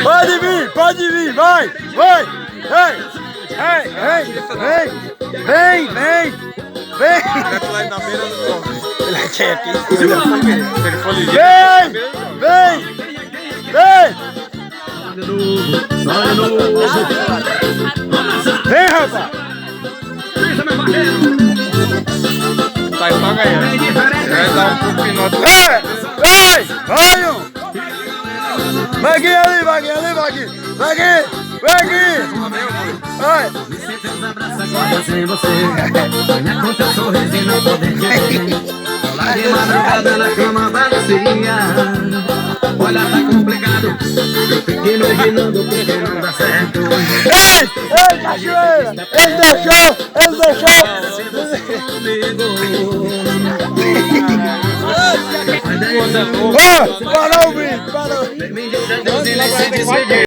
Pode vir, vai, vai, vem. Lá na beira do tom. Ele quer aqui. Se ele for ligeiro. Vem, rapaz. Tá ganhando. Vai dar um pupinote lá. Vai, vai aqui. Vai. Me sinto os abraços agora sem você. Sonha com teu sorriso e não poder te ver. Lá de madrugada na cama bacia. Olha, tá complicado. Eu fiquei imaginando porque não dá certo. Ei, cachoeira! Ele deixou! Parou o vídeo, parou!